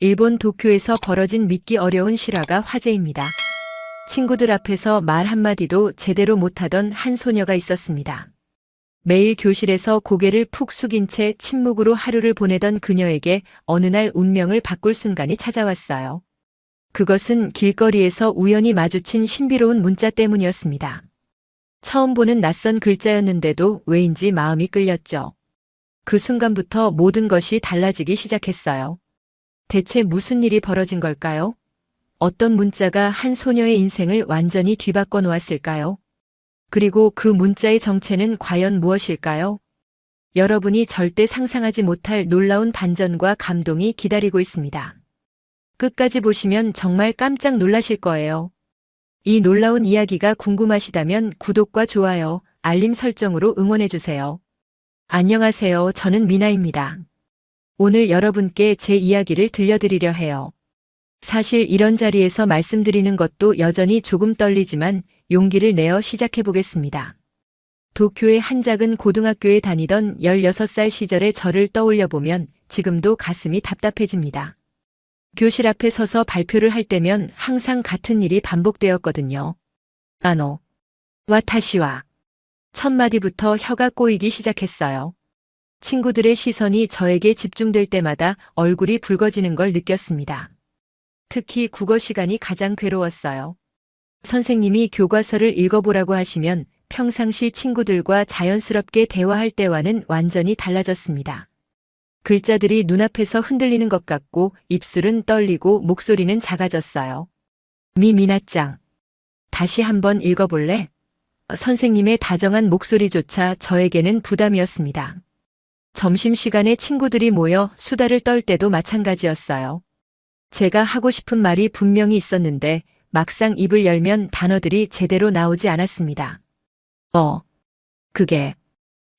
일본 도쿄에서 벌어진 믿기 어려운 실화가 화제입니다. 친구들 앞에서 말 한마디도 제대로 못하던 한 소녀가 있었습니다. 매일 교실에서 고개를 푹 숙인 채 침묵으로 하루를 보내던 그녀에게 어느 날 운명을 바꿀 순간이 찾아왔어요. 그것은 길거리에서 우연히 마주친 신비로운 문자 때문이었습니다. 처음 보는 낯선 글자였는데도 왜인지 마음이 끌렸죠. 그 순간부터 모든 것이 달라지기 시작했어요. 대체 무슨 일이 벌어진 걸까요? 어떤 문자가 한 소녀의 인생을 완전히 뒤바꿔 놓았을까요? 그리고 그 문자의 정체는 과연 무엇일까요? 여러분이 절대 상상하지 못할 놀라운 반전과 감동이 기다리고 있습니다. 끝까지 보시면 정말 깜짝 놀라실 거예요. 이 놀라운 이야기가 궁금하시다면 구독과 좋아요, 알림 설정으로 응원해주세요. 안녕하세요. 저는 미나입니다. 오늘 여러분께 제 이야기를 들려드리려 해요. 사실 이런 자리에서 말씀드리는 것도 여전히 조금 떨리지만 용기를 내어 시작해보겠습니다. 도쿄의 한 작은 고등학교에 다니던 16살 시절의 저를 떠올려보면 지금도 가슴이 답답해집니다. 교실 앞에 서서 발표를 할 때면 항상 같은 일이 반복되었거든요. 아노, 와타시와 첫 마디부터 혀가 꼬이기 시작했어요. 친구들의 시선이 저에게 집중될 때마다 얼굴이 붉어지는 걸 느꼈습니다. 특히 국어 시간이 가장 괴로웠어요. 선생님이 교과서를 읽어보라고 하시면 평상시 친구들과 자연스럽게 대화할 때와는 완전히 달라졌습니다. 글자들이 눈앞에서 흔들리는 것 같고 입술은 떨리고 목소리는 작아졌어요. 미나짱, 다시 한번 읽어볼래? 선생님의 다정한 목소리조차 저에게는 부담이었습니다. 점심시간에 친구들이 모여 수다를 떨 때도 마찬가지였어요. 제가 하고 싶은 말이 분명히 있었는데 막상 입을 열면 단어들이 제대로 나오지 않았습니다. 그게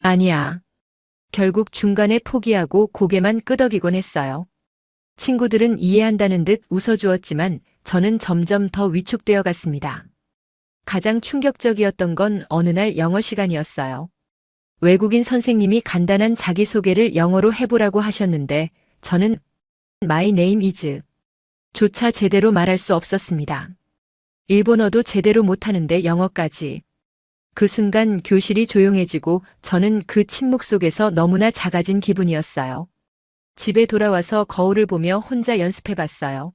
아니야. 결국 중간에 포기하고 고개만 끄덕이곤 했어요. 친구들은 이해한다는 듯 웃어주었지만 저는 점점 더 위축되어 갔습니다. 가장 충격적이었던 건 어느 날 영어 시간이었어요. 외국인 선생님이 간단한 자기소개를 영어로 해보라고 하셨는데 저는 My name is 조차 제대로 말할 수 없었습니다. 일본어도 제대로 못하는데 영어까지. 그 순간 교실이 조용해지고 저는 그 침묵 속에서 너무나 작아진 기분이었어요. 집에 돌아와서 거울을 보며 혼자 연습해봤어요.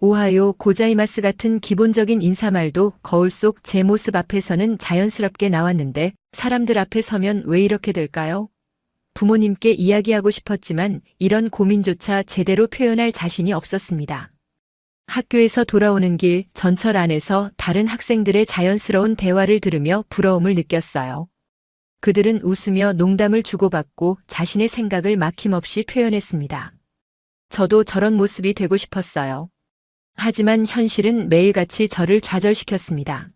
오하요 고자이마스 같은 기본적인 인사말도 거울 속 제 모습 앞에서는 자연스럽게 나왔는데 사람들 앞에 서면 왜 이렇게 될까요? 부모님께 이야기하고 싶었지만 이런 고민조차 제대로 표현할 자신이 없었습니다. 학교에서 돌아오는 길 전철 안에서 다른 학생들의 자연스러운 대화를 들으며 부러움을 느꼈어요. 그들은 웃으며 농담을 주고받고 자신의 생각을 막힘없이 표현했습니다. 저도 저런 모습이 되고 싶었어요. 하지만 현실은 매일같이 저를 좌절시켰습니다.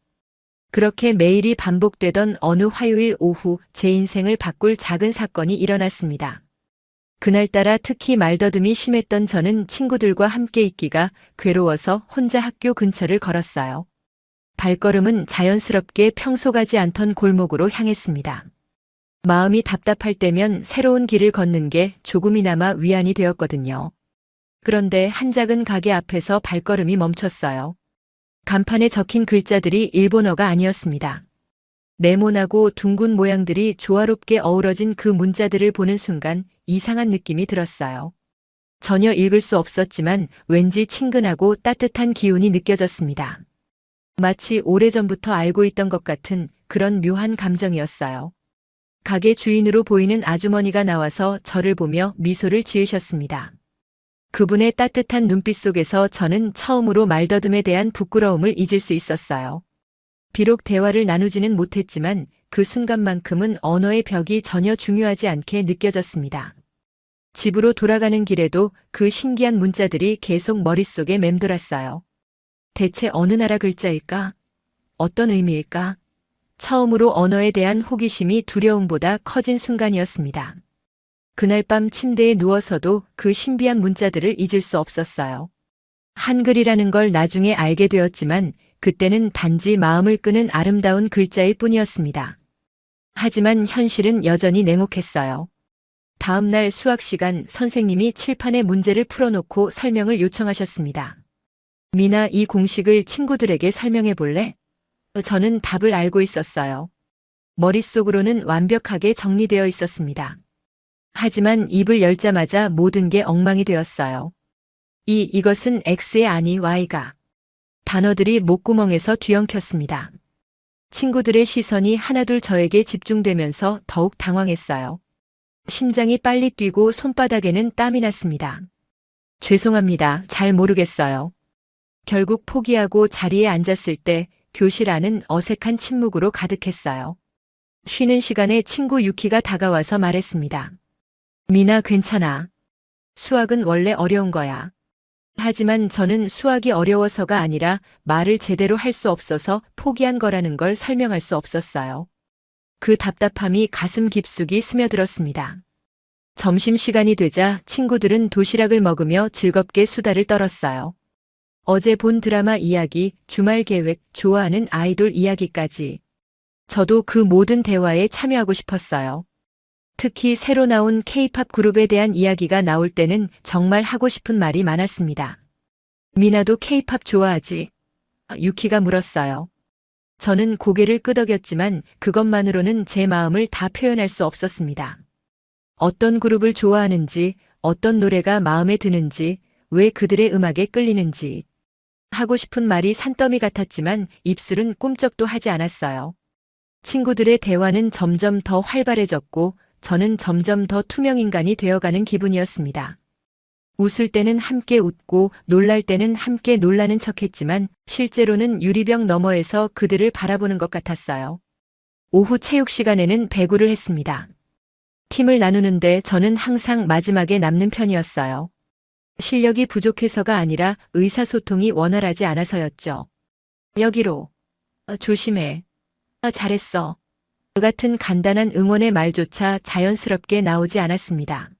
그렇게 매일이 반복되던 어느 화요일 오후 제 인생을 바꿀 작은 사건이 일어났습니다. 그날따라 특히 말더듬이 심했던 저는 친구들과 함께 있기가 괴로워서 혼자 학교 근처를 걸었어요. 발걸음은 자연스럽게 평소 가지 않던 골목으로 향했습니다. 마음이 답답할 때면 새로운 길을 걷는 게 조금이나마 위안이 되었거든요. 그런데 한 작은 가게 앞에서 발걸음이 멈췄어요. 간판에 적힌 글자들이 일본어가 아니었습니다. 네모나고 둥근 모양들이 조화롭게 어우러진 그 문자들을 보는 순간 이상한 느낌이 들었어요. 전혀 읽을 수 없었지만 왠지 친근하고 따뜻한 기운이 느껴졌습니다. 마치 오래전부터 알고 있던 것 같은 그런 묘한 감정이었어요. 가게 주인으로 보이는 아주머니가 나와서 저를 보며 미소를 지으셨습니다. 그분의 따뜻한 눈빛 속에서 저는 처음으로 말더듬에 대한 부끄러움을 잊을 수 있었어요. 비록 대화를 나누지는 못했지만 그 순간만큼은 언어의 벽이 전혀 중요하지 않게 느껴졌습니다. 집으로 돌아가는 길에도 그 신기한 문자들이 계속 머릿속에 맴돌았어요. 대체 어느 나라 글자일까? 어떤 의미일까? 처음으로 언어에 대한 호기심이 두려움보다 커진 순간이었습니다. 그날 밤 침대에 누워서도 그 신비한 문자들을 잊을 수 없었어요. 한글이라는 걸 나중에 알게 되었지만 그때는 단지 마음을 끄는 아름다운 글자일 뿐이었습니다. 하지만 현실은 여전히 냉혹했어요. 다음 날 수학 시간 선생님이 칠판에 문제를 풀어놓고 설명을 요청하셨습니다. 미나, 이 공식을 친구들에게 설명해 볼래? 저는 답을 알고 있었어요. 머릿속으로는 완벽하게 정리되어 있었습니다. 하지만 입을 열자마자 모든 게 엉망이 되었어요. 이것은 X에 아니 Y가. 단어들이 목구멍에서 뒤엉켰습니다. 친구들의 시선이 하나둘 저에게 집중되면서 더욱 당황했어요. 심장이 빨리 뛰고 손바닥에는 땀이 났습니다. 죄송합니다. 잘 모르겠어요. 결국 포기하고 자리에 앉았을 때 교실 안은 어색한 침묵으로 가득했어요. 쉬는 시간에 친구 유키가 다가와서 말했습니다. 미나, 괜찮아. 수학은 원래 어려운 거야. 하지만 저는 수학이 어려워서가 아니라 말을 제대로 할 수 없어서 포기한 거라는 걸 설명할 수 없었어요. 그 답답함이 가슴 깊숙이 스며들었습니다. 점심시간이 되자 친구들은 도시락을 먹으며 즐겁게 수다를 떨었어요. 어제 본 드라마 이야기, 주말 계획, 좋아하는 아이돌 이야기까지. 저도 그 모든 대화에 참여하고 싶었어요. 특히 새로 나온 K-팝 그룹에 대한 이야기가 나올 때는 정말 하고 싶은 말이 많았습니다. 미나도 K-팝 좋아하지? 유키가 물었어요. 저는 고개를 끄덕였지만 그것만으로는 제 마음을 다 표현할 수 없었습니다. 어떤 그룹을 좋아하는지, 어떤 노래가 마음에 드는지, 왜 그들의 음악에 끌리는지. 하고 싶은 말이 산더미 같았지만 입술은 꿈쩍도 하지 않았어요. 친구들의 대화는 점점 더 활발해졌고 저는 점점 더 투명인간이 되어가는 기분이었습니다. 웃을 때는 함께 웃고 놀랄 때는 함께 놀라는 척했지만 실제로는 유리병 너머에서 그들을 바라보는 것 같았어요. 오후 체육 시간에는 배구를 했습니다. 팀을 나누는데 저는 항상 마지막에 남는 편이었어요. 실력이 부족해서가 아니라 의사소통이 원활하지 않아서였죠. 여기로. 조심해. 잘했어. 그 같은 간단한 응원의 말조차 자연스럽게 나오지 않았습니다.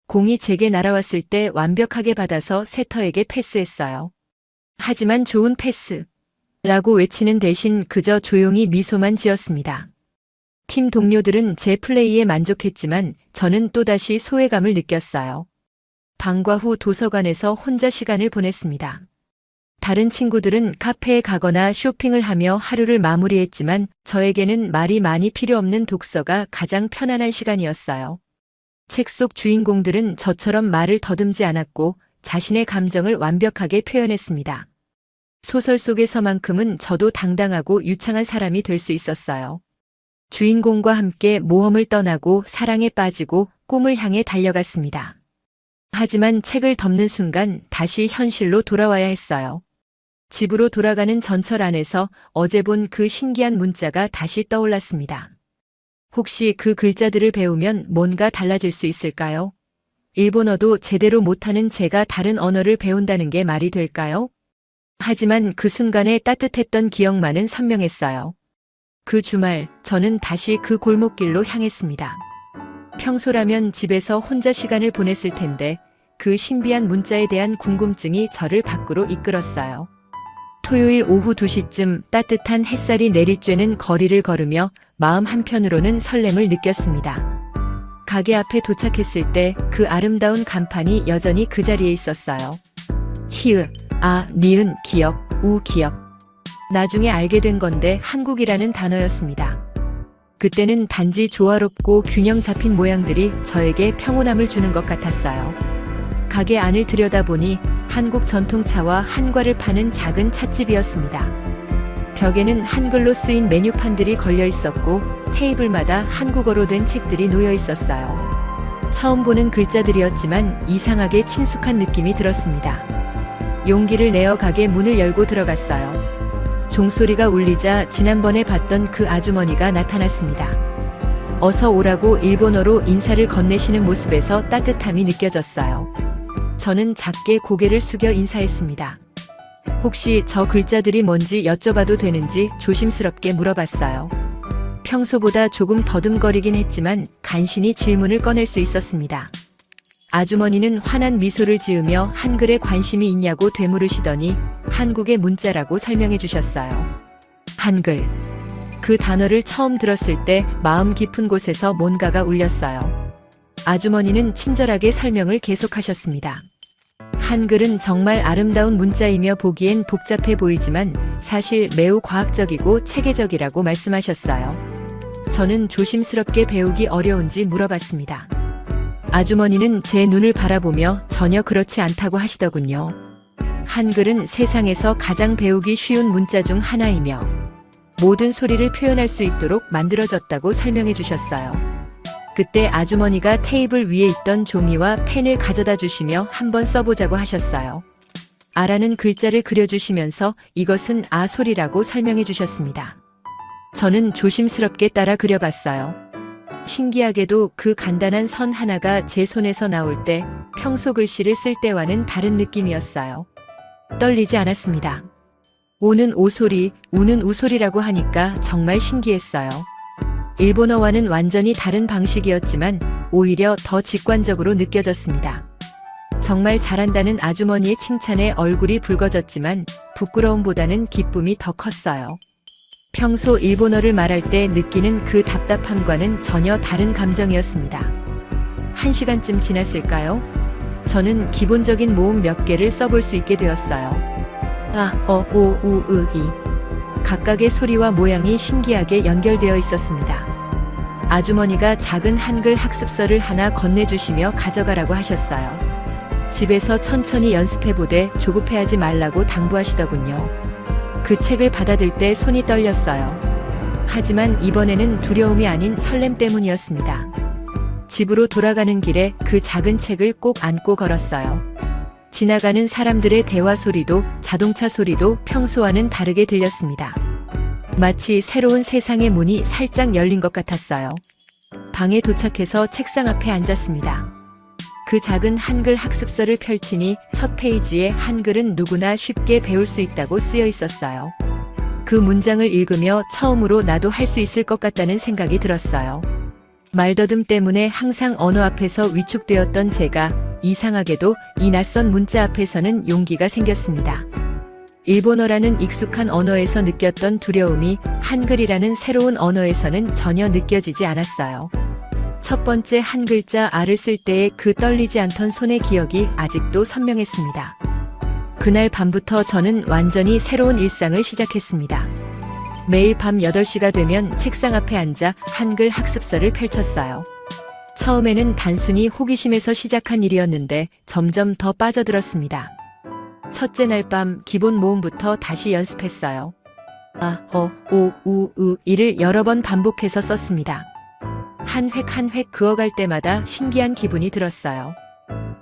공이 제게 날아왔을 때 완벽하게 받아서 세터에게 패스했어요. 하지만 좋은 패스. 라고 외치는 대신 그저 조용히 미소만 지었습니다. 팀 동료들은 제 플레이에 만족했지만 저는 또다시 소외감을 느꼈어요. 방과 후 도서관에서 혼자 시간을 보냈습니다. 다른 친구들은 카페에 가거나 쇼핑을 하며 하루를 마무리했지만 저에게는 말이 많이 필요 없는 독서가 가장 편안한 시간이었어요. 책 속 주인공들은 저처럼 말을 더듬지 않았고 자신의 감정을 완벽하게 표현했습니다. 소설 속에서만큼은 저도 당당하고 유창한 사람이 될 수 있었어요. 주인공과 함께 모험을 떠나고 사랑에 빠지고 꿈을 향해 달려갔습니다. 하지만 책을 덮는 순간 다시 현실로 돌아와야 했어요. 집으로 돌아가는 전철 안에서 어제 본 그 신기한 문자가 다시 떠올랐습니다. 혹시 그 글자들을 배우면 뭔가 달라질 수 있을까요? 일본어도 제대로 못하는 제가 다른 언어를 배운다는 게 말이 될까요? 하지만 그 순간에 따뜻했던 기억만은 선명했어요. 그 주말 저는 다시 그 골목길로 향했습니다. 평소라면 집에서 혼자 시간을 보냈을 텐데 그 신비한 문자에 대한 궁금증이 저를 밖으로 이끌었어요. 토요일 오후 2시쯤 따뜻한 햇살이 내리쬐는 거리를 걸으며 마음 한편으로는 설렘을 느꼈습니다. 가게 앞에 도착했을 때 그 아름다운 간판이 여전히 그 자리에 있었어요. 히읗, 아, 니은, 기역, 우, 기역. 나중에 알게 된 건데 한국이라는 단어였습니다. 그때는 단지 조화롭고 균형 잡힌 모양들이 저에게 평온함을 주는 것 같았어요. 가게 안을 들여다보니 한국 전통차와 한과를 파는 작은 찻집이었습니다. 벽에는 한글로 쓰인 메뉴판들이 걸려 있었고 테이블마다 한국어로 된 책들이 놓여 있었어요. 처음 보는 글자들이었지만 이상하게 친숙한 느낌이 들었습니다. 용기를 내어 가게 문을 열고 들어갔어요. 종소리가 울리자 지난번에 봤던 그 아주머니가 나타났습니다. 어서 오라고 일본어로 인사를 건네시는 모습에서 따뜻함이 느껴졌어요. 저는 작게 고개를 숙여 인사했습니다. 혹시 저 글자들이 뭔지 여쭤봐도 되는지 조심스럽게 물어봤어요. 평소보다 조금 더듬거리긴 했지만 간신히 질문을 꺼낼 수 있었습니다. 아주머니는 환한 미소를 지으며 한글에 관심이 있냐고 되물으시더니 한국의 문자라고 설명해 주셨어요. 한글. 그 단어를 처음 들었을 때 마음 깊은 곳에서 뭔가가 울렸어요. 아주머니는 친절하게 설명을 계속하셨습니다. 한글은 정말 아름다운 문자이며 보기엔 복잡해 보이지만 사실 매우 과학적이고 체계적이라고 말씀하셨어요. 저는 조심스럽게 배우기 어려운지 물어봤습니다. 아주머니는 제 눈을 바라보며 전혀 그렇지 않다고 하시더군요. 한글은 세상에서 가장 배우기 쉬운 문자 중 하나이며 모든 소리를 표현할 수 있도록 만들어졌다고 설명해 주셨어요. 그때 아주머니가 테이블 위에 있던 종이와 펜을 가져다 주시며 한번 써보자고 하셨어요. 아라는 글자를 그려주시면서 이것은 아 소리라고 설명해 주셨습니다. 저는 조심스럽게 따라 그려봤어요. 신기하게도 그 간단한 선 하나가 제 손에서 나올 때 평소 글씨를 쓸 때와는 다른 느낌이었어요. 떨리지 않았습니다. 오는 오소리, 우는 우소리라고 하니까 정말 신기했어요. 일본어와는 완전히 다른 방식이었지만 오히려 더 직관적으로 느껴졌습니다. 정말 잘한다는 아주머니의 칭찬에 얼굴이 붉어졌지만 부끄러움보다는 기쁨이 더 컸어요. 평소 일본어를 말할 때 느끼는 그 답답함과는 전혀 다른 감정이었습니다. 1시간쯤 지났을까요? 저는 기본적인 모음 몇 개를 써볼 수 있게 되었어요. 아, 어, 오, 우, 으, 이. 각각의 소리와 모양이 신기하게 연결되어 있었습니다. 아주머니가 작은 한글 학습서를 하나 건네주시며 가져가라고 하셨어요. 집에서 천천히 연습해보되 조급해하지 말라고 당부하시더군요. 그 책을 받아들 때 손이 떨렸어요. 하지만 이번에는 두려움이 아닌 설렘 때문이었습니다. 집으로 돌아가는 길에 그 작은 책을 꼭 안고 걸었어요. 지나가는 사람들의 대화 소리도 자동차 소리도 평소와는 다르게 들렸습니다. 마치 새로운 세상의 문이 살짝 열린 것 같았어요. 방에 도착해서 책상 앞에 앉았습니다. 그 작은 한글 학습서를 펼치니 첫 페이지에 한글은 누구나 쉽게 배울 수 있다고 쓰여 있었어요. 그 문장을 읽으며 처음으로 나도 할 수 있을 것 같다는 생각이 들었어요. 말더듬 때문에 항상 언어 앞에서 위축되었던 제가 이상하게도 이 낯선 문자 앞에서는 용기가 생겼습니다. 일본어라는 익숙한 언어에서 느꼈던 두려움이 한글이라는 새로운 언어에서는 전혀 느껴지지 않았어요. 첫 번째 한 글자 아를 쓸 때의 그 떨리지 않던 손의 기억이 아직도 선명했습니다. 그날 밤부터 저는 완전히 새로운 일상을 시작했습니다. 매일 밤 8시가 되면 책상 앞에 앉아 한글 학습서를 펼쳤어요. 처음에는 단순히 호기심에서 시작한 일이었는데 점점 더 빠져들었습니다. 첫째 날 밤 기본 모음부터 다시 연습했어요. 아, 어, 오, 우, 으, 이를 여러 번 반복해서 썼습니다. 한 획 한 획 그어갈 때마다 신기한 기분이 들었어요.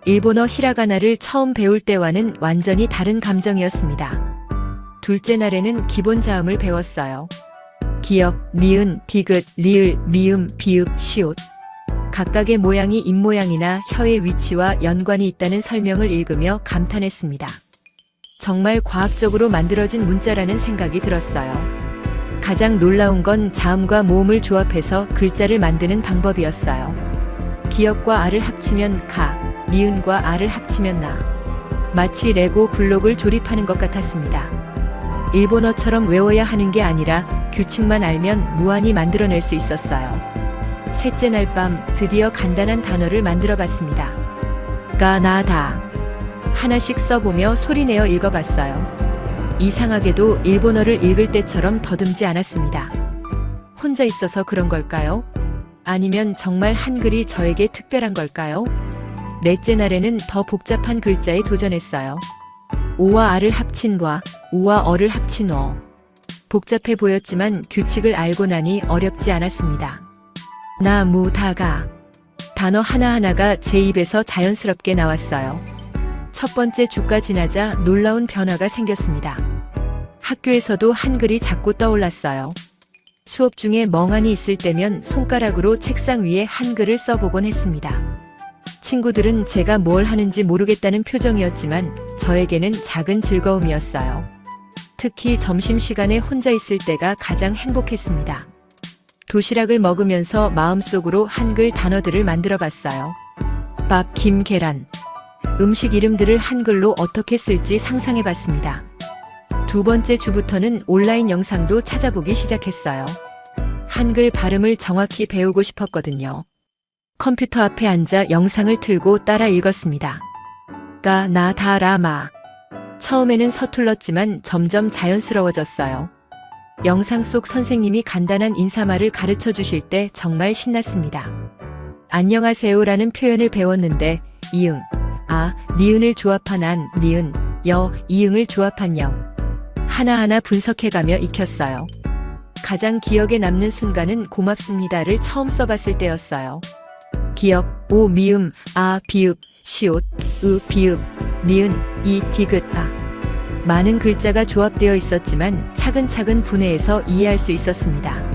일본어 히라가나를 처음 배울 때와는 완전히 다른 감정이었습니다. 둘째 날에는 기본 자음을 배웠어요. 기역, 니은, 디귿, 리을, 미음, 비읍, 시옷. 각각의 모양이 입모양이나 혀의 위치와 연관이 있다는 설명을 읽으며 감탄했습니다. 정말 과학적으로 만들어진 문자라는 생각이 들었어요. 가장 놀라운 건 자음과 모음을 조합해서 글자를 만드는 방법이었어요. 기역과 아를 합치면 가, 니은과 아를 합치면 나. 마치 레고 블록을 조립하는 것 같았습니다. 일본어처럼 외워야 하는 게 아니라 규칙만 알면 무한히 만들어낼 수 있었어요. 셋째 날 밤 드디어 간단한 단어를 만들어 봤습니다. 가, 나, 다. 하나씩 써보며 소리내어 읽어봤어요. 이상하게도 일본어를 읽을 때처럼 더듬지 않았습니다. 혼자 있어서 그런 걸까요? 아니면 정말 한글이 저에게 특별한 걸까요? 넷째 날에는 더 복잡한 글자에 도전했어요. 오와 아를 합친 와, 우와 어를 합친 어. 복잡해 보였지만 규칙을 알고 나니 어렵지 않았습니다. 나, 무, 다가. 단어 하나하나가 제 입에서 자연스럽게 나왔어요. 첫 번째 주가 지나자 놀라운 변화가 생겼습니다. 학교에서도 한글이 자꾸 떠올랐어요. 수업 중에 멍하니 있을 때면 손가락으로 책상 위에 한글을 써보곤 했습니다. 친구들은 제가 뭘 하는지 모르겠다는 표정이었지만 저에게는 작은 즐거움이었어요. 특히 점심시간에 혼자 있을 때가 가장 행복했습니다. 도시락을 먹으면서 마음속으로 한글 단어들을 만들어 봤어요. 밥, 김, 계란. 음식 이름들을 한글로 어떻게 쓸지 상상해 봤습니다. 두 번째 주부터는 온라인 영상도 찾아보기 시작했어요. 한글 발음을 정확히 배우고 싶었거든요. 컴퓨터 앞에 앉아 영상을 틀고 따라 읽었습니다. 나다라마. 처음에는 서툴렀지만 점점 자연스러워졌어요. 영상 속 선생님이 간단한 인사말을 가르쳐 주실 때 정말 신났습니다. 안녕하세요라는 표현을 배웠는데 이응, 니은을 조합한 안, 니은, 이응을 조합한 영. 하나하나 분석해가며 익혔어요. 가장 기억에 남는 순간은 고맙습니다를 처음 써봤을 때였어요. 기억, 오 미음, 비읍, 시옷, 비읍, 니은, 디귿, 많은 글자가 조합되어 있었지만 차근차근 분해해서 이해할 수 있었습니다.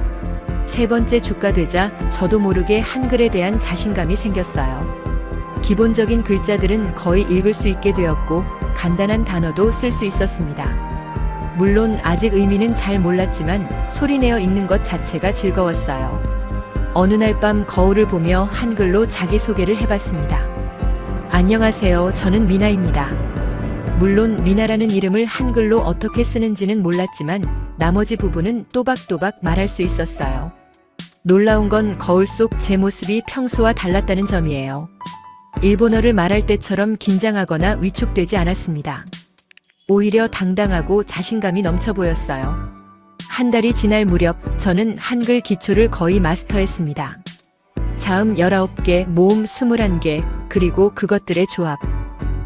세 번째 주가 되자 저도 모르게 한글에 대한 자신감이 생겼어요. 기본적인 글자들은 거의 읽을 수 있게 되었고 간단한 단어도 쓸 수 있었습니다. 물론 아직 의미는 잘 몰랐지만 소리내어 읽는 것 자체가 즐거웠어요. 어느 날 밤 거울을 보며 한글로 자기소개를 해봤습니다. 안녕하세요. 저는 미나입니다. 물론 미나라는 이름을 한글로 어떻게 쓰는지는 몰랐지만 나머지 부분은 또박또박 말할 수 있었어요. 놀라운 건 거울 속 제 모습이 평소와 달랐다는 점이에요. 일본어를 말할 때처럼 긴장하거나 위축되지 않았습니다. 오히려 당당하고 자신감이 넘쳐 보였어요. 한 달이 지날 무렵 저는 한글 기초를 거의 마스터했습니다. 자음 19개, 모음 21개, 그리고 그것들의 조합.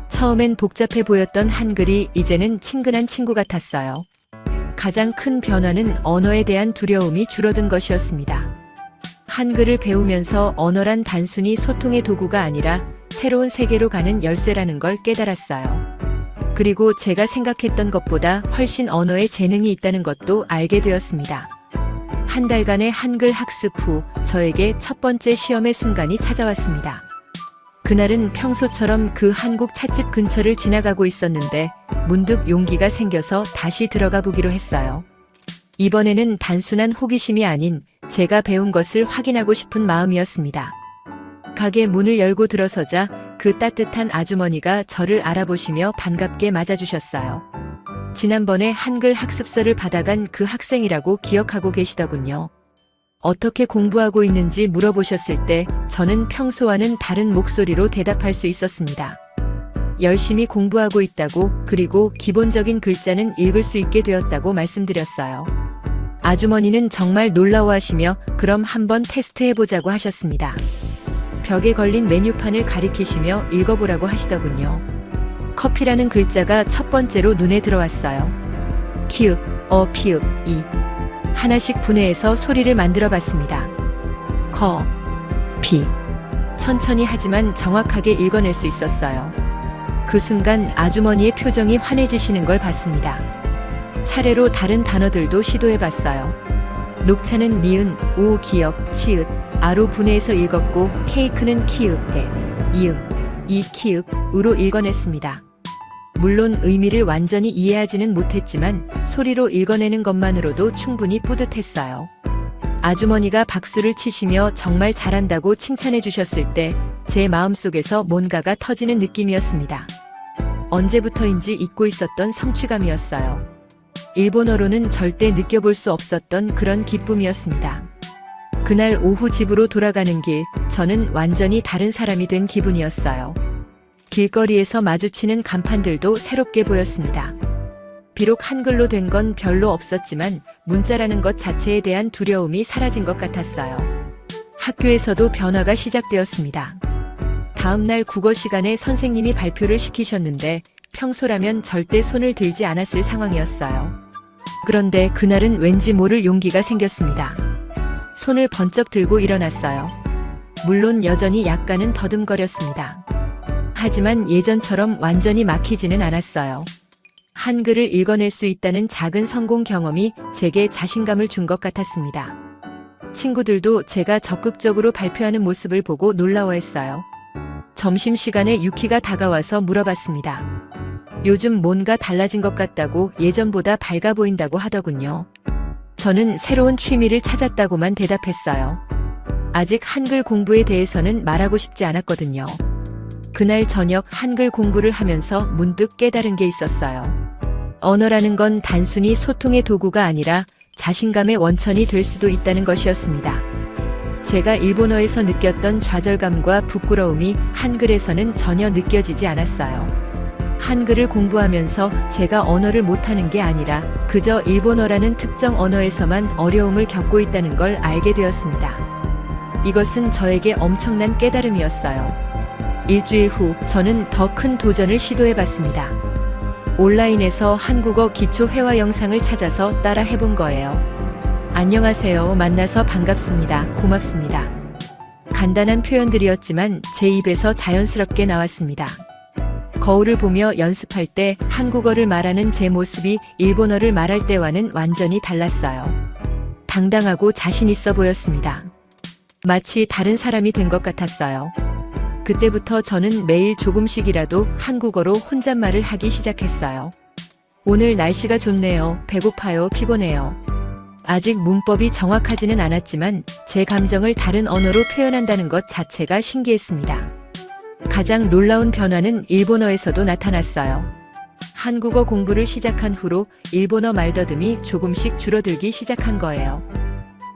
처음엔 복잡해 보였던 한글이 이제는 친근한 친구 같았어요. 가장 큰 변화는 언어에 대한 두려움이 줄어든 것이었습니다. 한글을 배우면서 언어란 단순히 소통의 도구가 아니라 새로운 세계로 가는 열쇠라는 걸 깨달았어요. 그리고 제가 생각했던 것보다 훨씬 언어에 재능이 있다는 것도 알게 되었습니다. 한 달간의 한글 학습 후 저에게 첫 번째 시험의 순간이 찾아왔습니다. 그날은 평소처럼 그 한국 찻집 근처를 지나가고 있었는데 문득 용기가 생겨서 다시 들어가 보기로 했어요. 이번에는 단순한 호기심이 아닌 제가 배운 것을 확인하고 싶은 마음이었습니다. 가게 문을 열고 들어서자 그 따뜻한 아주머니가 저를 알아보시며 반갑게 맞아주셨어요. 지난번에 한글 학습서를 받아간 그 학생이라고 기억하고 계시더군요. 어떻게 공부하고 있는지 물어보셨을 때 저는 평소와는 다른 목소리로 대답할 수 있었습니다. 열심히 공부하고 있다고, 그리고 기본적인 글자는 읽을 수 있게 되었다고 말씀드렸어요. 아주머니는 정말 놀라워하시며 그럼 한번 테스트해보자고 하셨습니다. 벽에 걸린 메뉴판을 가리키시며 읽어보라고 하시더군요. 커피라는 글자가 첫 번째로 눈에 들어왔어요. 키읔, 피읍, 이. 하나씩 분해해서 소리를 만들어 봤습니다. 커, 피. 천천히 하지만 정확하게 읽어낼 수 있었어요. 그 순간 아주머니의 표정이 환해지시는 걸 봤습니다. 차례로 다른 단어들도 시도해봤어요. 녹차는 니은, 오 기역, 치읓, 아로 분해해서 읽었고 케이크는 키읔에, 이응, 이 키읔으로 읽어냈습니다. 물론 의미를 완전히 이해하지는 못했지만 소리로 읽어내는 것만으로도 충분히 뿌듯했어요. 아주머니가 박수를 치시며 정말 잘한다고 칭찬해 주셨을 때 제 마음속에서 뭔가가 터지는 느낌이었습니다. 언제부터인지 잊고 있었던 성취감이었어요. 일본어로는 절대 느껴볼 수 없었던 그런 기쁨이었습니다. 그날 오후 집으로 돌아가는 길, 저는 완전히 다른 사람이 된 기분이었어요. 길거리에서 마주치는 간판들도 새롭게 보였습니다. 비록 한글로 된 건 별로 없었지만 문자라는 것 자체에 대한 두려움이 사라진 것 같았어요. 학교에서도 변화가 시작되었습니다. 다음 날 국어 시간에 선생님이 발표를 시키셨는데 평소라면 절대 손을 들지 않았을 상황이었어요. 그런데 그날은 왠지 모를 용기가 생겼습니다. 손을 번쩍 들고 일어났어요. 물론 여전히 약간은 더듬거렸습니다. 하지만 예전처럼 완전히 막히지는 않았어요. 한글을 읽어낼 수 있다는 작은 성공 경험이 제게 자신감을 준 것 같았습니다. 친구들도 제가 적극적으로 발표하는 모습을 보고 놀라워했어요. 점심시간에 유키가 다가와서 물어봤습니다. 요즘 뭔가 달라진 것 같다고, 예전보다 밝아 보인다고 하더군요. 저는 새로운 취미를 찾았다고만 대답했어요. 아직 한글 공부에 대해서는 말하고 싶지 않았거든요. 그날 저녁 한글 공부를 하면서 문득 깨달은 게 있었어요. 언어라는 건 단순히 소통의 도구가 아니라 자신감의 원천이 될 수도 있다는 것이었습니다. 제가 일본어에서 느꼈던 좌절감과 부끄러움이 한글에서는 전혀 느껴지지 않았어요. 한글을 공부하면서 제가 언어를 못하는 게 아니라 그저 일본어라는 특정 언어에서만 어려움을 겪고 있다는 걸 알게 되었습니다. 이것은 저에게 엄청난 깨달음이었어요. 일주일 후 저는 더 큰 도전을 시도해봤습니다. 온라인에서 한국어 기초 회화 영상을 찾아서 따라 해본 거예요. 안녕하세요. 만나서 반갑습니다. 고맙습니다. 간단한 표현들이었지만 제 입에서 자연스럽게 나왔습니다. 거울을 보며 연습할 때 한국어를 말하는 제 모습이 일본어를 말할 때와는 완전히 달랐어요. 당당하고 자신 있어 보였습니다. 마치 다른 사람이 된 것 같았어요. 그때부터 저는 매일 조금씩이라도 한국어로 혼잣말을 하기 시작했어요. 오늘 날씨가 좋네요. 배고파요. 피곤해요. 아직 문법이 정확하지는 않았지만 제 감정을 다른 언어로 표현한다는 것 자체가 신기했습니다. 가장 놀라운 변화는 일본어에서도 나타났어요. 한국어 공부를 시작한 후로 일본어 말더듬이 조금씩 줄어들기 시작한 거예요.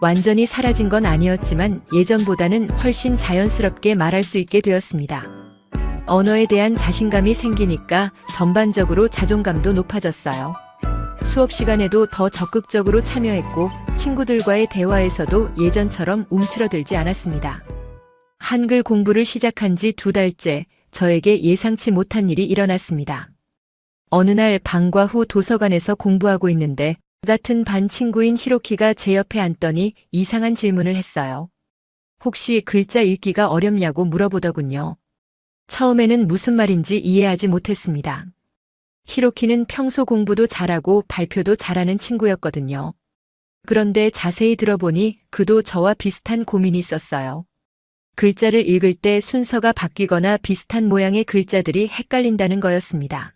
완전히 사라진 건 아니었지만 예전보다는 훨씬 자연스럽게 말할 수 있게 되었습니다. 언어에 대한 자신감이 생기니까 전반적으로 자존감도 높아졌어요. 수업 시간에도 더 적극적으로 참여했고 친구들과의 대화에서도 예전처럼 움츠러들지 않았습니다. 한글 공부를 시작한 지 2달째 저에게 예상치 못한 일이 일어났습니다. 어느 날 방과 후 도서관에서 공부하고 있는데 같은 반 친구인 히로키가 제 옆에 앉더니 이상한 질문을 했어요. 혹시 글자 읽기가 어렵냐고 물어보더군요. 처음에는 무슨 말인지 이해하지 못했습니다. 히로키는 평소 공부도 잘하고 발표도 잘하는 친구였거든요. 그런데 자세히 들어보니 그도 저와 비슷한 고민이 있었어요. 글자를 읽을 때 순서가 바뀌거나 비슷한 모양의 글자들이 헷갈린다는 거였습니다.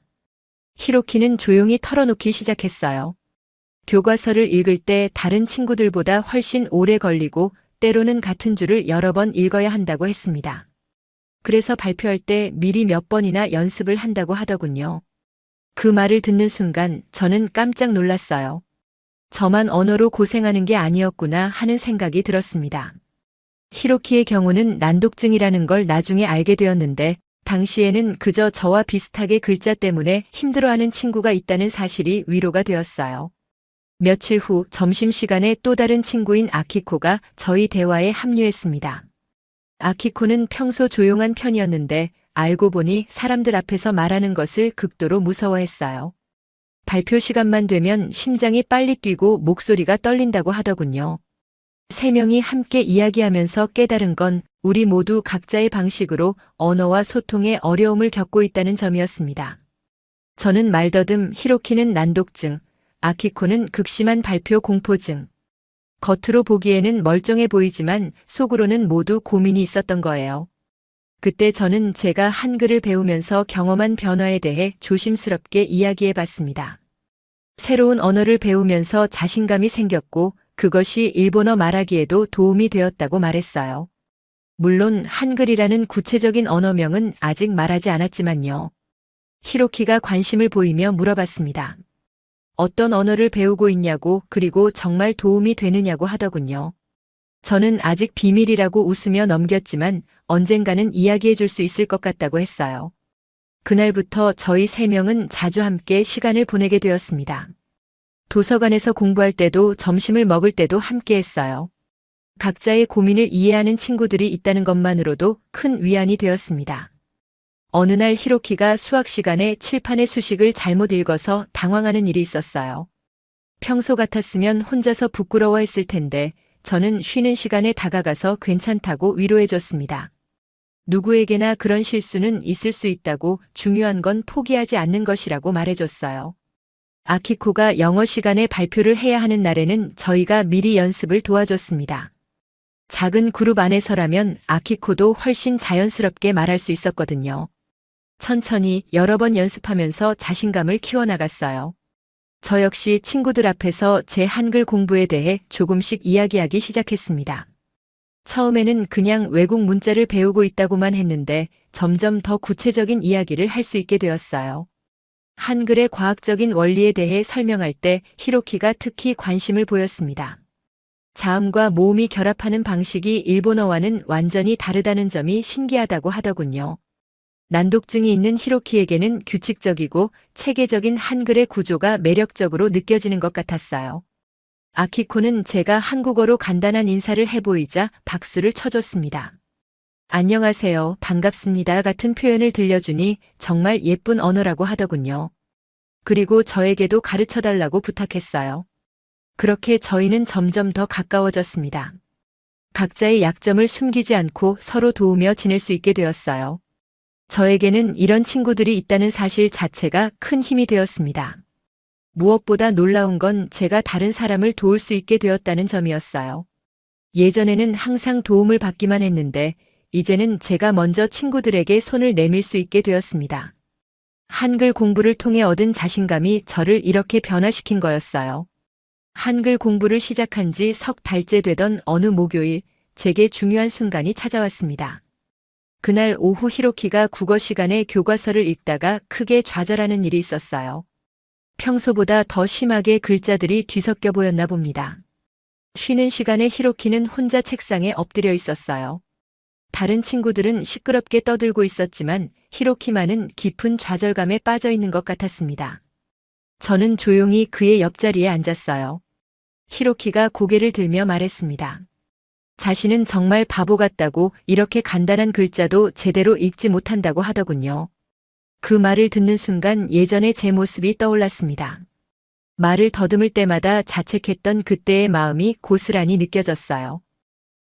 히로키는 조용히 털어놓기 시작했어요. 교과서를 읽을 때 다른 친구들보다 훨씬 오래 걸리고 때로는 같은 줄을 여러 번 읽어야 한다고 했습니다. 그래서 발표할 때 미리 몇 번이나 연습을 한다고 하더군요. 그 말을 듣는 순간 저는 깜짝 놀랐어요. 저만 언어로 고생하는 게 아니었구나 하는 생각이 들었습니다. 히로키의 경우는 난독증이라는 걸 나중에 알게 되었는데 당시에는 그저 저와 비슷하게 글자 때문에 힘들어하는 친구가 있다는 사실이 위로가 되었어요. 며칠 후 점심시간에 또 다른 친구인 아키코가 저희 대화에 합류했습니다. 아키코는 평소 조용한 편이었는데 알고 보니 사람들 앞에서 말하는 것을 극도로 무서워했어요. 발표 시간만 되면 심장이 빨리 뛰고 목소리가 떨린다고 하더군요. 3명이 함께 이야기하면서 깨달은 건 우리 모두 각자의 방식으로 언어와 소통에 어려움을 겪고 있다는 점이었습니다. 저는 말더듬, 히로키는 난독증, 아키코는 극심한 발표 공포증. 겉으로 보기에는 멀쩡해 보이지만 속으로는 모두 고민이 있었던 거예요. 그때 저는 제가 한글을 배우면서 경험한 변화에 대해 조심스럽게 이야기해 봤습니다. 새로운 언어를 배우면서 자신감이 생겼고 그것이 일본어 말하기에도 도움이 되었다고 말했어요. 물론 한글이라는 구체적인 언어명은 아직 말하지 않았지만요. 히로키가 관심을 보이며 물어봤습니다. 어떤 언어를 배우고 있냐고 그리고 정말 도움이 되느냐고 하더군요. 저는 아직 비밀이라고 웃으며 넘겼지만 언젠가는 이야기해 줄 수 있을 것 같다고 했어요. 그날부터 저희 3명은 자주 함께 시간을 보내게 되었습니다. 도서관에서 공부할 때도 점심을 먹을 때도 함께 했어요. 각자의 고민을 이해하는 친구들이 있다는 것만으로도 큰 위안이 되었습니다. 어느 날 히로키가 수학 시간에 칠판의 수식을 잘못 읽어서 당황하는 일이 있었어요. 평소 같았으면 혼자서 부끄러워했을 텐데 저는 쉬는 시간에 다가가서 괜찮다고 위로해줬습니다. 누구에게나 그런 실수는 있을 수 있다고 중요한 건 포기하지 않는 것이라고 말해줬어요. 아키코가 영어 시간에 발표를 해야 하는 날에는 저희가 미리 연습을 도와줬습니다. 작은 그룹 안에서라면 아키코도 훨씬 자연스럽게 말할 수 있었거든요. 천천히 여러 번 연습하면서 자신감을 키워나갔어요. 저 역시 친구들 앞에서 제 한글 공부에 대해 조금씩 이야기하기 시작했습니다. 처음에는 그냥 외국 문자를 배우고 있다고만 했는데 점점 더 구체적인 이야기를 할 수 있게 되었어요. 한글의 과학적인 원리에 대해 설명할 때 히로키가 특히 관심을 보였습니다. 자음과 모음이 결합하는 방식이 일본어와는 완전히 다르다는 점이 신기하다고 하더군요. 난독증이 있는 히로키에게는 규칙적이고 체계적인 한글의 구조가 매력적으로 느껴지는 것 같았어요. 아키코는 제가 한국어로 간단한 인사를 해보이자 박수를 쳐줬습니다. 안녕하세요, 반갑습니다 같은 표현을 들려주니 정말 예쁜 언어라고 하더군요. 그리고 저에게도 가르쳐달라고 부탁했어요. 그렇게 저희는 점점 더 가까워졌습니다. 각자의 약점을 숨기지 않고 서로 도우며 지낼 수 있게 되었어요. 저에게는 이런 친구들이 있다는 사실 자체가 큰 힘이 되었습니다. 무엇보다 놀라운 건 제가 다른 사람을 도울 수 있게 되었다는 점이었어요. 예전에는 항상 도움을 받기만 했는데 이제는 제가 먼저 친구들에게 손을 내밀 수 있게 되었습니다. 한글 공부를 통해 얻은 자신감이 저를 이렇게 변화시킨 거였어요. 한글 공부를 시작한 지 석 달째 되던 어느 목요일, 제게 중요한 순간이 찾아왔습니다. 그날 오후 히로키가 국어 시간에 교과서를 읽다가 크게 좌절하는 일이 있었어요. 평소보다 더 심하게 글자들이 뒤섞여 보였나 봅니다. 쉬는 시간에 히로키는 혼자 책상에 엎드려 있었어요. 다른 친구들은 시끄럽게 떠들고 있었지만 히로키만은 깊은 좌절감에 빠져 있는 것 같았습니다. 저는 조용히 그의 옆자리에 앉았어요. 히로키가 고개를 들며 말했습니다. 자신은 정말 바보 같다고 이렇게 간단한 글자도 제대로 읽지 못한다고 하더군요. 그 말을 듣는 순간 예전의 제 모습이 떠올랐습니다. 말을 더듬을 때마다 자책했던 그때의 마음이 고스란히 느껴졌어요.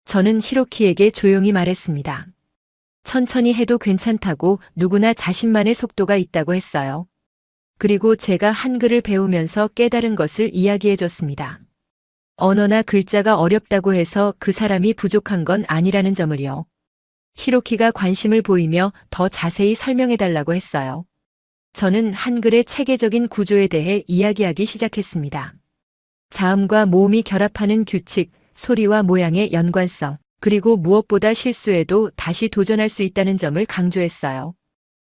저는 히로키에게 조용히 말했습니다. 천천히 해도 괜찮다고 누구나 자신만의 속도가 있다고 했어요. 그리고 제가 한글을 배우면서 깨달은 것을 이야기해 줬습니다. 언어나 글자가 어렵다고 해서 그 사람이 부족한 건 아니라는 점을요. 히로키가 관심을 보이며 더 자세히 설명해 달라고 했어요. 저는 한글의 체계적인 구조에 대해 이야기하기 시작했습니다. 자음과 모음이 결합하는 규칙, 소리와 모양의 연관성, 그리고 무엇보다 실수해도 다시 도전할 수 있다는 점을 강조했어요.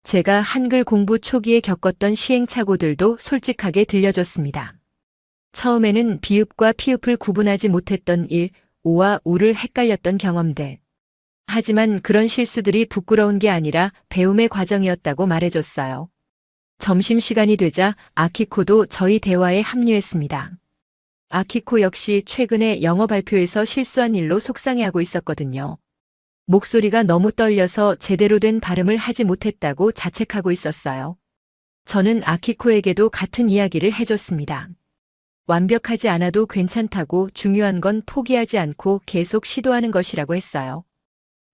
제가 한글 공부 초기에 겪었던 시행착오들도 솔직하게 들려줬습니다. 처음에는 비읍과 피읍을 구분하지 못했던 일, 오와 우를 헷갈렸던 경험들. 하지만 그런 실수들이 부끄러운 게 아니라 배움의 과정이었다고 말해줬어요. 점심시간이 되자 아키코도 저희 대화에 합류했습니다. 아키코 역시 최근에 영어 발표에서 실수한 일로 속상해하고 있었거든요. 목소리가 너무 떨려서 제대로 된 발음을 하지 못했다고 자책하고 있었어요. 저는 아키코에게도 같은 이야기를 해줬습니다. 완벽하지 않아도 괜찮다고 중요한 건 포기하지 않고 계속 시도하는 것이라고 했어요.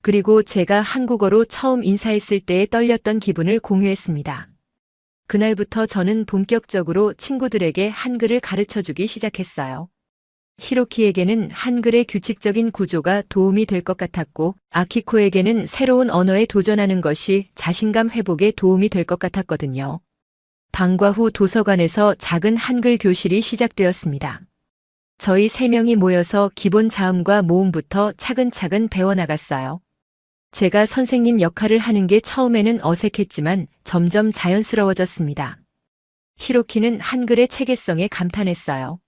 그리고 제가 한국어로 처음 인사했을 때에 떨렸던 기분을 공유했습니다. 그날부터 저는 본격적으로 친구들에게 한글을 가르쳐주기 시작했어요. 히로키에게는 한글의 규칙적인 구조가 도움이 될 것 같았고, 아키코에게는 새로운 언어에 도전하는 것이 자신감 회복에 도움이 될 것 같았거든요. 방과 후 도서관에서 작은 한글 교실이 시작되었습니다. 저희 3명이 모여서 기본 자음과 모음부터 차근차근 배워나갔어요. 제가 선생님 역할을 하는 게 처음에는 어색했지만 점점 자연스러워졌습니다. 히로키는 한글의 체계성에 감탄했어요.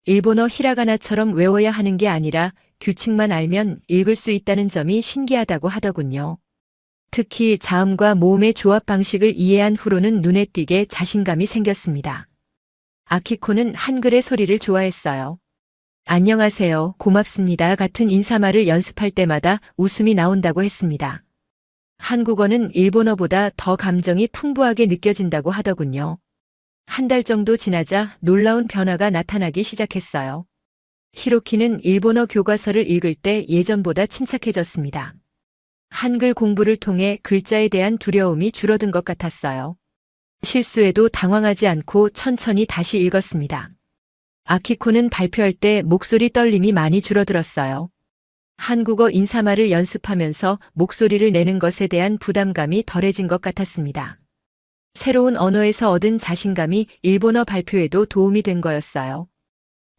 일본어 히라가나처럼 외워야 하는 게 아니라 규칙만 알면 읽을 수 있다는 점이 신기하다고 하더군요. 특히 자음과 모음의 조합 방식을 이해한 후로는 눈에 띄게 자신감이 생겼습니다. 아키코는 한글의 소리를 좋아했어요. 안녕하세요, 고맙습니다 같은 인사말을 연습할 때마다 웃음이 나온다고 했습니다. 한국어는 일본어보다 더 감정이 풍부하게 느껴진다고 하더군요. 한 달 정도 지나자 놀라운 변화가 나타나기 시작했어요. 히로키는 일본어 교과서를 읽을 때 예전보다 침착해졌습니다. 한글 공부를 통해 글자에 대한 두려움이 줄어든 것 같았어요. 실수에도 당황하지 않고 천천히 다시 읽었습니다. 아키코는 발표할 때 목소리 떨림이 많이 줄어들었어요. 한국어 인사말을 연습하면서 목소리를 내는 것에 대한 부담감이 덜해진 것 같았습니다. 새로운 언어에서 얻은 자신감이 일본어 발표에도 도움이 된 거였어요.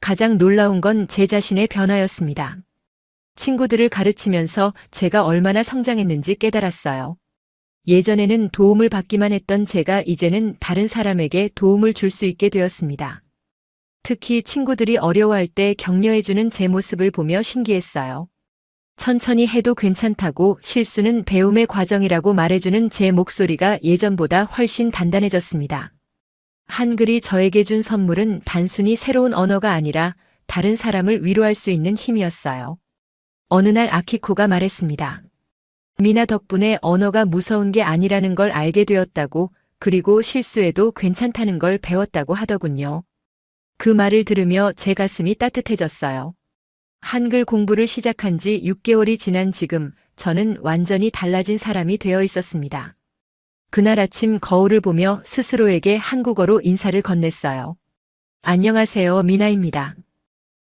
가장 놀라운 건 제 자신의 변화였습니다. 친구들을 가르치면서 제가 얼마나 성장했는지 깨달았어요. 예전에는 도움을 받기만 했던 제가 이제는 다른 사람에게 도움을 줄 수 있게 되었습니다. 특히 친구들이 어려워할 때 격려해주는 제 모습을 보며 신기했어요. 천천히 해도 괜찮다고 실수는 배움의 과정이라고 말해주는 제 목소리가 예전보다 훨씬 단단해졌습니다. 한글이 저에게 준 선물은 단순히 새로운 언어가 아니라 다른 사람을 위로할 수 있는 힘이었어요. 어느 날 아키코가 말했습니다. 미나 덕분에 언어가 무서운 게 아니라는 걸 알게 되었다고, 그리고 실수해도 괜찮다는 걸 배웠다고 하더군요. 그 말을 들으며 제 가슴이 따뜻해졌어요. 한글 공부를 시작한 지 6개월이 지난 지금 저는 완전히 달라진 사람이 되어 있었습니다. 그날 아침 거울을 보며 스스로에게 한국어로 인사를 건넸어요. 안녕하세요, 미나입니다.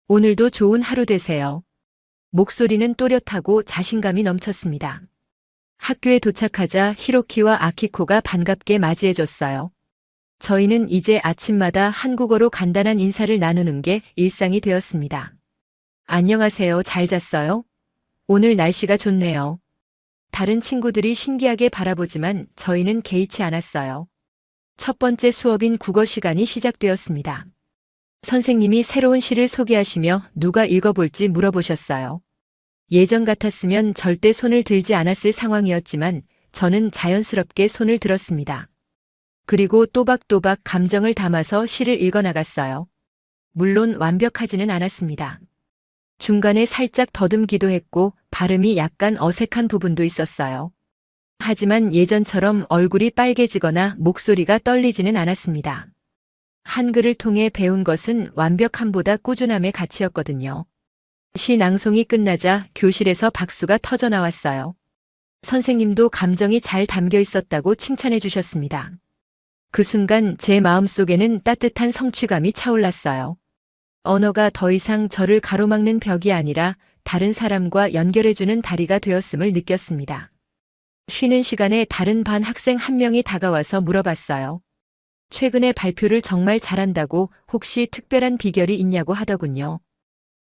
오늘도 좋은 하루 되세요. 목소리는 또렷하고 자신감이 넘쳤습니다. 학교에 도착하자 히로키와 아키코가 반갑게 맞이해줬어요. 저희는 이제 아침마다 한국어로 간단한 인사를 나누는 게 일상이 되었습니다. 안녕하세요, 잘 잤어요? 오늘 날씨가 좋네요. 다른 친구들이 신기하게 바라보지만 저희는 개의치 않았어요. 첫 번째 수업인 국어 시간이 시작되었습니다. 선생님이 새로운 시를 소개하시며 누가 읽어볼지 물어보셨어요. 예전 같았으면 절대 손을 들지 않았을 상황이었지만 저는 자연스럽게 손을 들었습니다. 그리고 또박또박 감정을 담아서 시를 읽어나갔어요. 물론 완벽하지는 않았습니다. 중간에 살짝 더듬기도 했고 발음이 약간 어색한 부분도 있었어요. 하지만 예전처럼 얼굴이 빨개지거나 목소리가 떨리지는 않았습니다. 한글을 통해 배운 것은 완벽함보다 꾸준함의 가치였거든요. 시 낭송이 끝나자 교실에서 박수가 터져 나왔어요. 선생님도 감정이 잘 담겨 있었다고 칭찬해 주셨습니다. 그 순간 제 마음속에는 따뜻한 성취감이 차올랐어요. 언어가 더 이상 저를 가로막는 벽이 아니라 다른 사람과 연결해주는 다리가 되었음을 느꼈습니다. 쉬는 시간에 다른 반 학생 한 명이 다가와서 물어봤어요. 최근에 발표를 정말 잘한다고 혹시 특별한 비결이 있냐고 하더군요.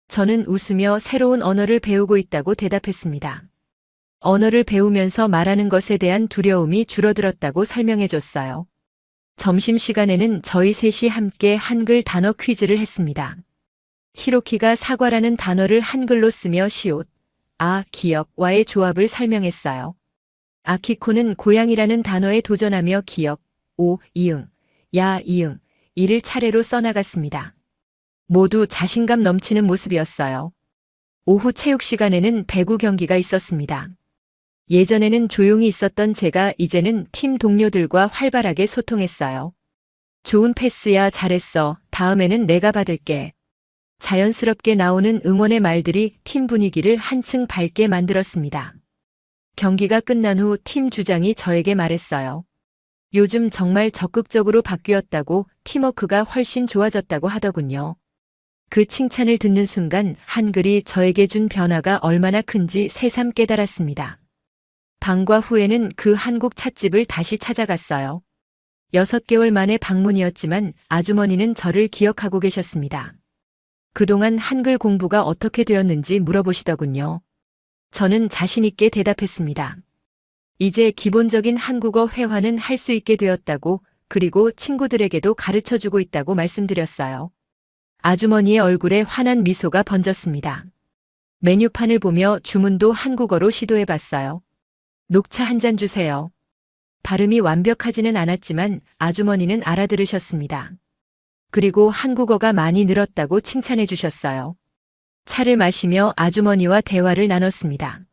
저는 웃으며 새로운 언어를 배우고 있다고 대답했습니다. 언어를 배우면서 말하는 것에 대한 두려움이 줄어들었다고 설명해줬어요. 점심시간에는 저희 셋이 함께 한글 단어 퀴즈를 했습니다. 히로키가 사과라는 단어를 한글로 쓰며 시옷, 기역와의 조합을 설명했어요. 아키코는 고양이라는 단어에 도전하며 기역, 이응, 이응, 이를 차례로 써나갔습니다. 모두 자신감 넘치는 모습이었어요. 오후 체육 시간에는 배구 경기가 있었습니다. 예전에는 조용히 있었던 제가 이제는 팀 동료들과 활발하게 소통했어요. 좋은 패스야, 잘했어, 다음에는 내가 받을게. 자연스럽게 나오는 응원의 말들이 팀 분위기를 한층 밝게 만들었습니다. 경기가 끝난 후 팀 주장이 저에게 말했어요. 요즘 정말 적극적으로 바뀌었다고, 팀워크가 훨씬 좋아졌다고 하더군요. 그 칭찬을 듣는 순간 한글이 저에게 준 변화가 얼마나 큰지 새삼 깨달았습니다. 방과 후에는 그 한국 찻집을 다시 찾아갔어요. 6개월 만에 방문이었지만 아주머니는 저를 기억하고 계셨습니다. 그동안 한글 공부가 어떻게 되었는지 물어보시더군요. 저는 자신 있게 대답했습니다. 이제 기본적인 한국어 회화는 할 수 있게 되었다고, 그리고 친구들에게도 가르쳐주고 있다고 말씀드렸어요. 아주머니의 얼굴에 환한 미소가 번졌습니다. 메뉴판을 보며 주문도 한국어로 시도해봤어요. 녹차 한 잔 주세요. 발음이 완벽하지는 않았지만 아주머니는 알아들으셨습니다. 그리고 한국어가 많이 늘었다고 칭찬해 주셨어요. 차를 마시며 아주머니와 대화를 나눴습니다.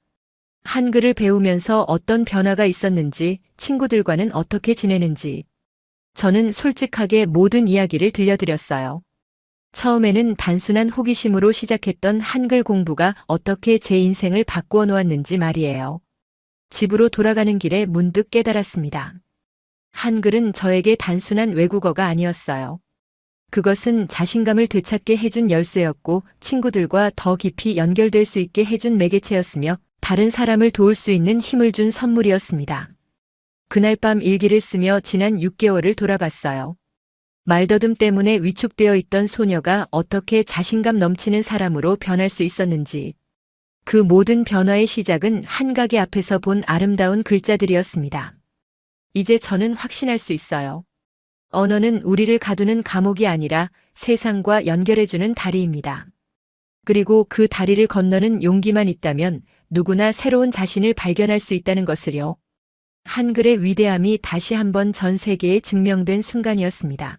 한글을 배우면서 어떤 변화가 있었는지, 친구들과는 어떻게 지내는지. 저는 솔직하게 모든 이야기를 들려드렸어요. 처음에는 단순한 호기심으로 시작했던 한글 공부가 어떻게 제 인생을 바꾸어 놓았는지 말이에요. 집으로 돌아가는 길에 문득 깨달았습니다. 한글은 저에게 단순한 외국어가 아니었어요. 그것은 자신감을 되찾게 해준 열쇠였고 친구들과 더 깊이 연결될 수 있게 해준 매개체였으며 다른 사람을 도울 수 있는 힘을 준 선물이었습니다. 그날 밤 일기를 쓰며 지난 6개월을 돌아봤어요. 말더듬 때문에 위축되어 있던 소녀가 어떻게 자신감 넘치는 사람으로 변할 수 있었는지. 그 모든 변화의 시작은 한 가게 앞에서 본 아름다운 글자들이었습니다. 이제 저는 확신할 수 있어요. 언어는 우리를 가두는 감옥이 아니라 세상과 연결해주는 다리입니다. 그리고 그 다리를 건너는 용기만 있다면 누구나 새로운 자신을 발견할 수 있다는 것을요. 한글의 위대함이 다시 한번 전 세계에 증명된 순간이었습니다.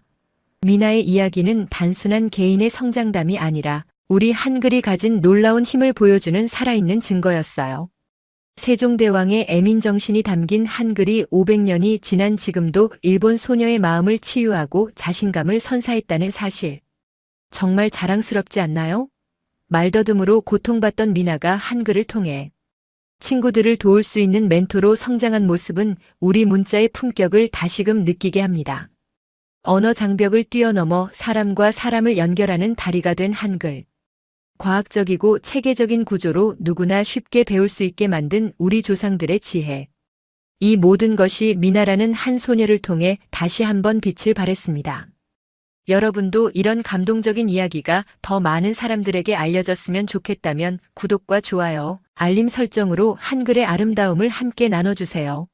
미나의 이야기는 단순한 개인의 성장담이 아니라 우리 한글이 가진 놀라운 힘을 보여주는 살아있는 증거였어요. 세종대왕의 애민정신이 담긴 한글이 500년이 지난 지금도 일본 소녀의 마음을 치유하고 자신감을 선사했다는 사실. 정말 자랑스럽지 않나요? 말더듬으로 고통받던 미나가 한글을 통해 친구들을 도울 수 있는 멘토로 성장한 모습은 우리 문자의 품격을 다시금 느끼게 합니다. 언어 장벽을 뛰어넘어 사람과 사람을 연결하는 다리가 된 한글. 과학적이고 체계적인 구조로 누구나 쉽게 배울 수 있게 만든 우리 조상들의 지혜. 이 모든 것이 미나라는 한 소녀를 통해 다시 한번 빛을 발했습니다. 여러분도 이런 감동적인 이야기가 더 많은 사람들에게 알려졌으면 좋겠다면 구독과 좋아요, 알림 설정으로 한글의 아름다움을 함께 나눠주세요.